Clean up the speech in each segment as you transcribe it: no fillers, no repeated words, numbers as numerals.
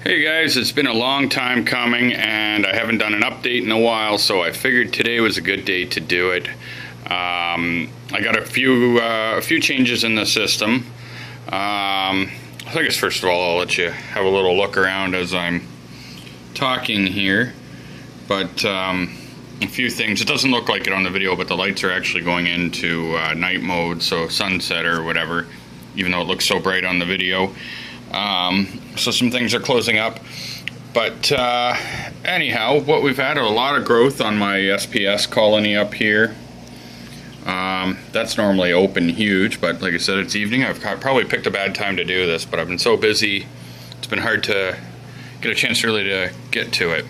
Hey guys, it's been a long time coming and I haven't done an update in a while, so I figured today was a good day to do it. I got a few changes in the system. I guess first of all I'll let you have a little look around as I'm talking here. But a few things. It doesn't look like it on the video, but the lights are actually going into night mode, so sunset or whatever, even though it looks so bright on the video. So some things are closing up, but anyhow, what we've had a lot of growth on my SPS colony up here. That's normally open huge, but like I said, it's evening. I've probably picked a bad time to do this, but I've been so busy, it's been hard to get a chance really to get to it.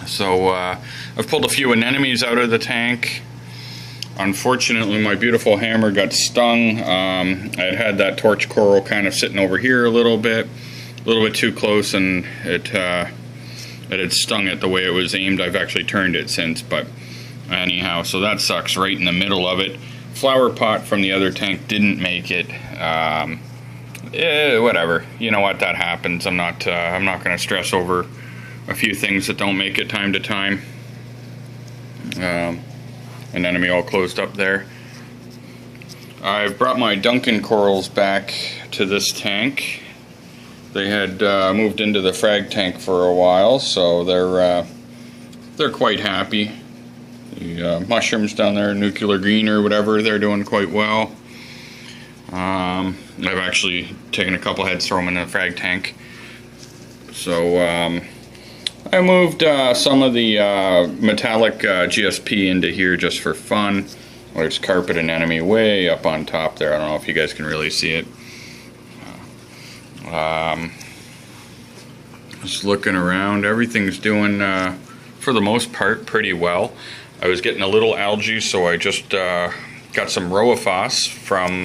So I've pulled a few anemones out of the tank. Unfortunately, my beautiful hammer got stung. I had that torch coral kind of sitting over here a little bit too close, and it had stung it the way it was aimed. I've actually turned it since, but anyhow, so that sucks. Right in the middle of it. Flower pot from the other tank didn't make it. Whatever. You know what? That happens. I'm not going to stress over a few things that don't make it time to time. Anemone all closed up there. I've brought my Duncan corals back to this tank. They had moved into the frag tank for a while, so they're quite happy. The mushrooms down there, nuclear green or whatever, they're doing quite well. I've actually taken a couple heads, throw them in the frag tank. So I moved some of the metallic GSP into here just for fun. There's carpet anemone way up on top there. I don't know if you guys can really see it. Just looking around, everything's doing, for the most part, pretty well. I was getting a little algae, so I just got some Roaphos from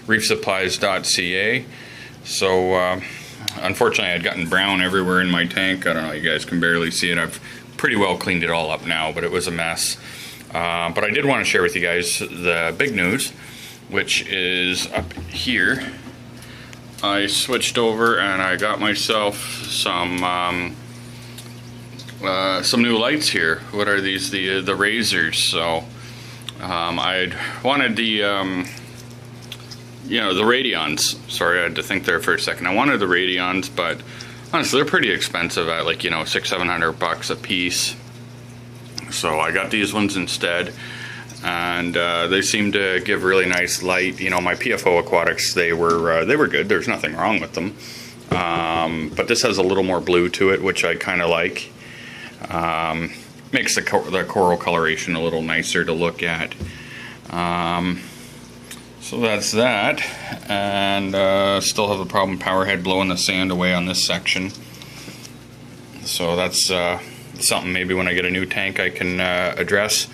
reefsupplies.ca. So unfortunately, I had gotten brown everywhere in my tank. I don't know, you guys can barely see it. I've pretty well cleaned it all up now, but it was a mess. But I did want to share with you guys the big news, which is up here. I switched over and I got myself some new lights here. What are these? The razors. So I wanted the the Radions. Sorry, I had to think there for a second. I wanted the Radions, but honestly, they're pretty expensive at like, $600-700 a piece. So I got these ones instead, and they seem to give really nice light. My PFO Aquatics, they were good. There's nothing wrong with them, but this has a little more blue to it, which I kind of like. Makes the coral coloration a little nicer to look at. So that's that, and still have the problem power head blowing the sand away on this section. So that's something maybe when I get a new tank I can address.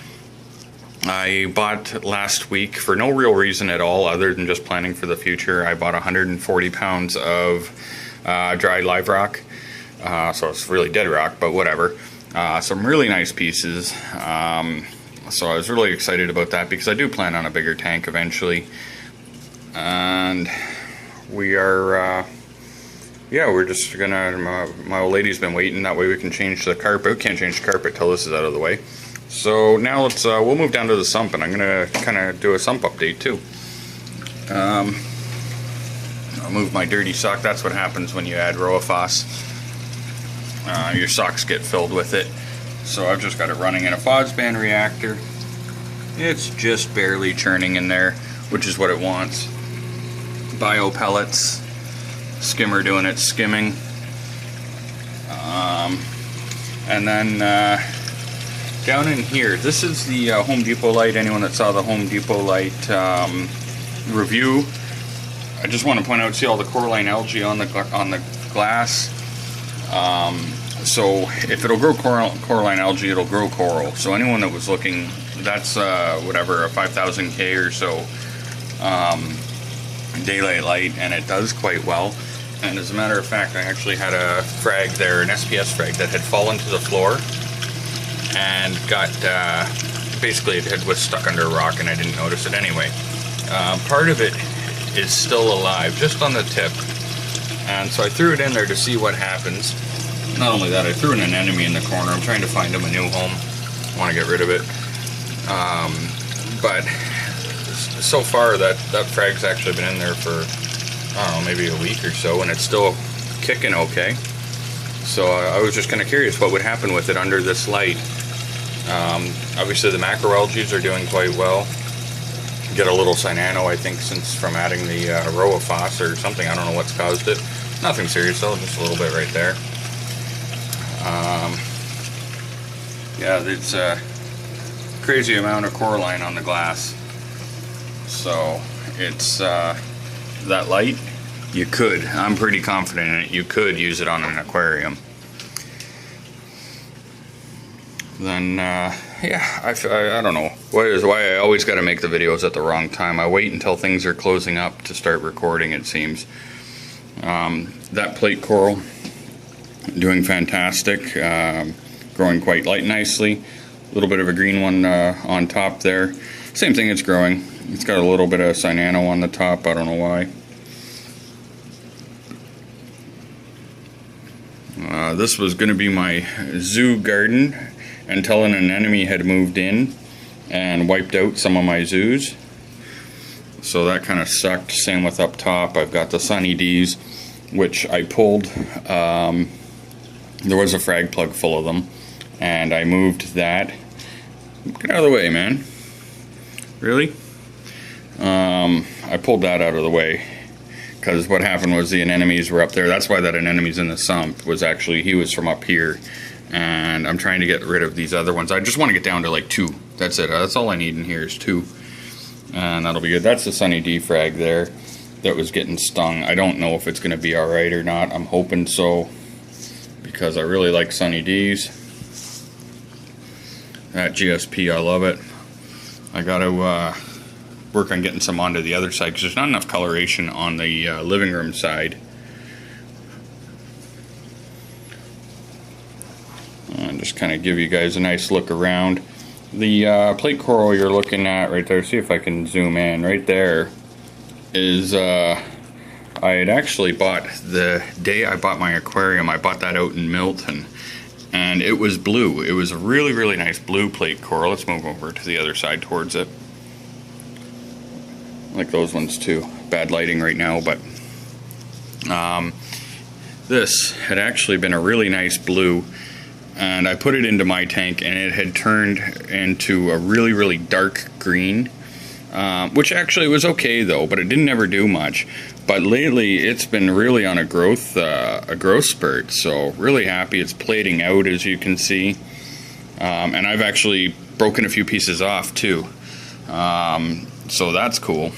I bought last week, for no real reason at all other than just planning for the future, I bought 140 pounds of dried live rock. So it's really dead rock, but whatever. Some really nice pieces. So I was really excited about that because I do plan on a bigger tank eventually. And we are, we're just gonna, my old lady's been waiting, that way we can change the carpet. We can't change the carpet till this is out of the way. So now let's, we'll move down to the sump, and I'm gonna kind of do a sump update too. I'll move my dirty sock. That's what happens when you add Roaphos. Your socks get filled with it. So I've just got it running in a Fosband reactor. It's just barely churning in there, which is what it wants. Bio pellets, skimmer doing its skimming. And then down in here, this is the Home Depot light. Anyone that saw the Home Depot light review, I just want to point out, see all the coralline algae on the glass. So if it'll grow coralline algae, it'll grow coral. So anyone that was looking, that's whatever, a 5000K or so daylight light, and it does quite well. And as a matter of fact, I actually had a frag there, an SPS frag, that had fallen to the floor and got, basically it was stuck under a rock and I didn't notice it anyway. Part of it is still alive, just on the tip. And so I threw it in there to see what happens. Not only that, I threw in an enemy in the corner. I'm trying to find him a new home. I want to get rid of it. But so far that frag's actually been in there for, I don't know, maybe a week or so, and it's still kicking okay. So I was just kind of curious what would happen with it under this light. Obviously the macroalgae are doing quite well. Get a little cyanano, I think, since from adding the row of phos or something. I don't know what's caused it. Nothing serious though, just a little bit right there. Yeah, it's a crazy amount of coralline on the glass. So it's that light, you could, I'm pretty confident in it, you could use it on an aquarium. Then yeah, I don't know why I always got to make the videos at the wrong time. I wait until things are closing up to start recording, it seems. That plate coral doing fantastic, growing quite nicely. A little bit of a green one on top there. Same thing, it's growing. It's got a little bit of cyanano on the top, I don't know why. This was going to be my zoo garden until an anemone had moved in and wiped out some of my zoos. So that kind of sucked. Same with up top. I've got the Sunny D's, which I pulled. There was a frag plug full of them, and I moved that. Get out of the way, man. Really? I pulled that out of the way because what happened was the anemones were up there. That's why that anemone's in the sump, was actually, he was from up here, and I'm trying to get rid of these other ones. I just want to get down to like 2. That's it. That's all I need in here is 2, and that'll be good. That's the Sunny D frag there that was getting stung. I don't know if it's going to be alright or not. I'm hoping so, because I really like Sunny D's. That GSP, I love it. I got to work on getting some onto the other side because there's not enough coloration on the living room side. And just kind of give you guys a nice look around. The plate coral you're looking at right there, see if I can zoom in, right there is, I had actually bought, the day I bought my aquarium, I bought that out in Milton, and it was blue. It was a really, really nice blue plate coral. Let's move over to the other side towards it. Like those ones too. Bad lighting right now, but this had actually been a really nice blue, and I put it into my tank and it had turned into a really, really dark green, which actually was okay though, but it didn't ever do much. But lately it's been really on a growth spurt, so really happy. It's plating out, as you can see, and I've actually broken a few pieces off too, so that's cool.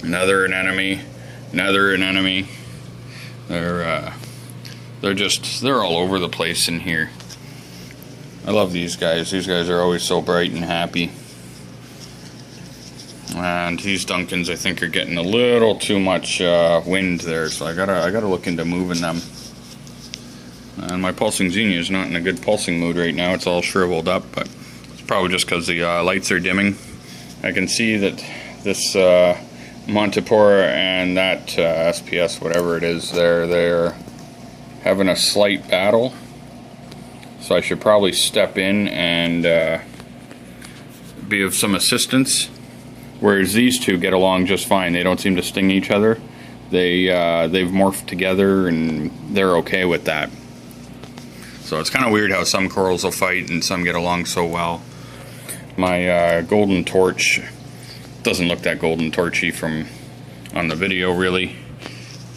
Another anemone, another anemone. They're all over the place in here. I love these guys. These guys are always so bright and happy. And these Duncans, I think, are getting a little too much wind there, so I gotta look into moving them. And my pulsing xenia is not in a good pulsing mood right now. It's all shriveled up, but it's probably just because the lights are dimming. I can see that this Montipora and that SPS, whatever it is, they're having a slight battle. So I should probably step in and be of some assistance. Whereas these two get along just fine. They don't seem to sting each other. They've morphed together and they're okay with that. So it's kind of weird how some corals will fight and some get along so well. My golden torch doesn't look that golden torchy from on the video really,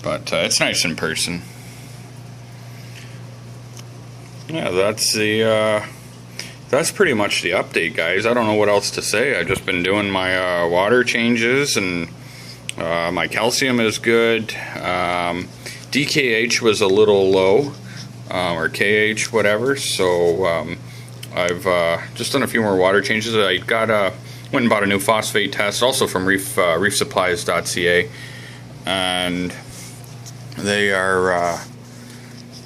but it's nice in person. Yeah, that's pretty much the update, guys. I don't know what else to say. I've just been doing my water changes, and my calcium is good. DKH was a little low, or KH, whatever, so I've just done a few more water changes. I went and bought a new phosphate test, also from reefsupplies.ca, and they are,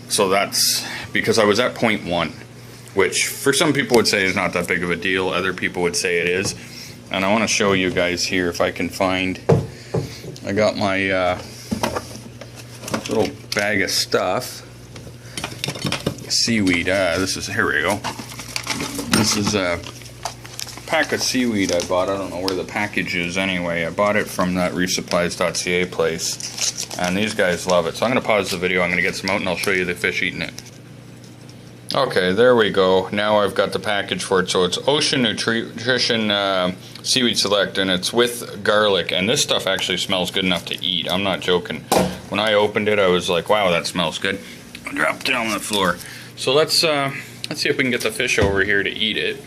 so that's because I was at 0.1, which for some people would say is not that big of a deal, other people would say it is. And I want to show you guys here if I can find, I got my little bag of stuff. Seaweed. Here we go. This is a pack of seaweed I bought. I don't know where the package is anyway. I bought it from that reefsupplies.ca place, and these guys love it. So I'm going to pause the video. I'm going to get some out and I'll show you the fish eating it. Okay, there we go. Now I've got the package for it. So it's Ocean Nutrition Seaweed Select, and it's with garlic. And this stuff actually smells good enough to eat. I'm not joking. When I opened it, I was like, wow, that smells good. I dropped it on the floor. So let's see if we can get the fish over here to eat it.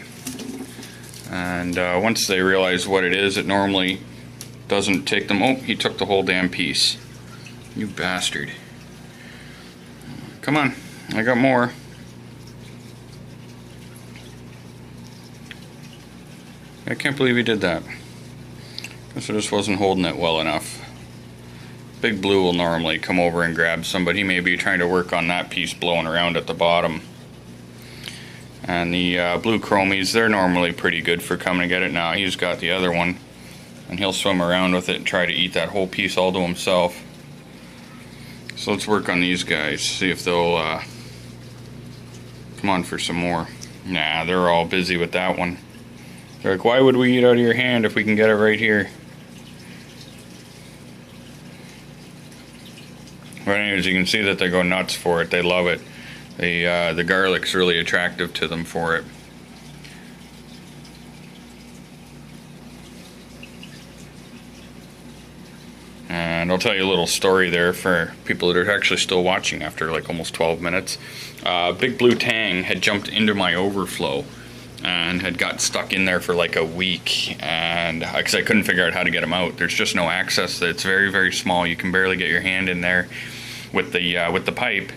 And once they realize what it is, it normally doesn't take them. Oh, he took the whole damn piece. You bastard. Come on, I got more. I can't believe he did that. Guess I just wasn't holding it well enough. Big Blue will normally come over and grab some, but he may be trying to work on that piece blowing around at the bottom. And the blue chromies, they're normally pretty good for coming to get it. Now he's got the other one, and he'll swim around with it and try to eat that whole piece all to himself. So let's work on these guys, see if they'll come on for some more. Nah, they're all busy with that one. They're like, why would we eat out of your hand if we can get it right here? But anyways, you can see that they go nuts for it. They love it. The garlic's really attractive to them for it. And I'll tell you a little story there for people that are actually still watching after like almost 12 minutes. Big Blue Tang had jumped into my overflow and had got stuck in there for like a week, and because I couldn't figure out how to get him out. There's just no access. It's very, very small. You can barely get your hand in there with the pipe.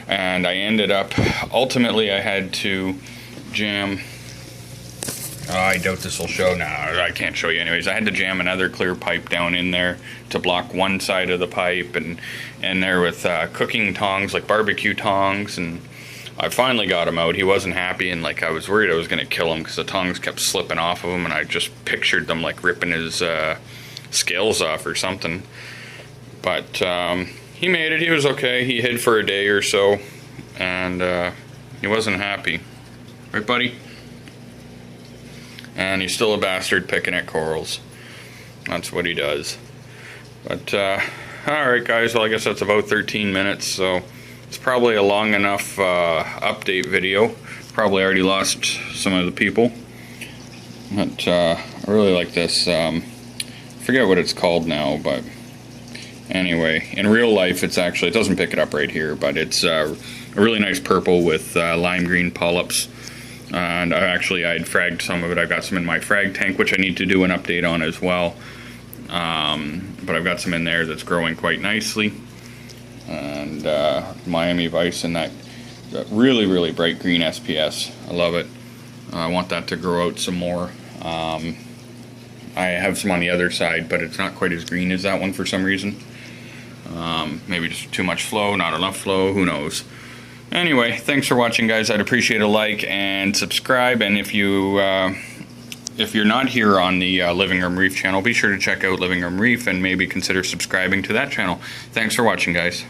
And I ended up, ultimately I had to jam, I doubt this will show now, I can't show you anyways. I had to jam another clear pipe down in there to block one side of the pipe, and there with cooking tongs, like barbecue tongs, and I finally got him out. He wasn't happy, and like I was worried I was going to kill him because the tongs kept slipping off of him, and I just pictured them like ripping his scales off or something. But he made it. He was okay. He hid for a day or so, and he wasn't happy. Right, buddy? And he's still a bastard picking at corals. That's what he does. But, alright guys, well I guess that's about 13 minutes, so it's probably a long enough update video. Probably already lost some of the people. But I really like this. I forget what it's called now, but anyway, in real life it's actually, it doesn't pick it up right here, but it's a really nice purple with lime green polyps. And I had fragged some of it. I've got some in my frag tank, which I need to do an update on as well. But I've got some in there that's growing quite nicely. And Miami Vice and that really, really bright green SPS. I love it. I want that to grow out some more. I have some on the other side, but it's not quite as green as that one for some reason. Maybe just too much flow, not enough flow, who knows. Anyway, thanks for watching, guys. I'd appreciate a like and subscribe. And if you're not here on the Living Room Reef channel, be sure to check out Living Room Reef and maybe consider subscribing to that channel. Thanks for watching, guys.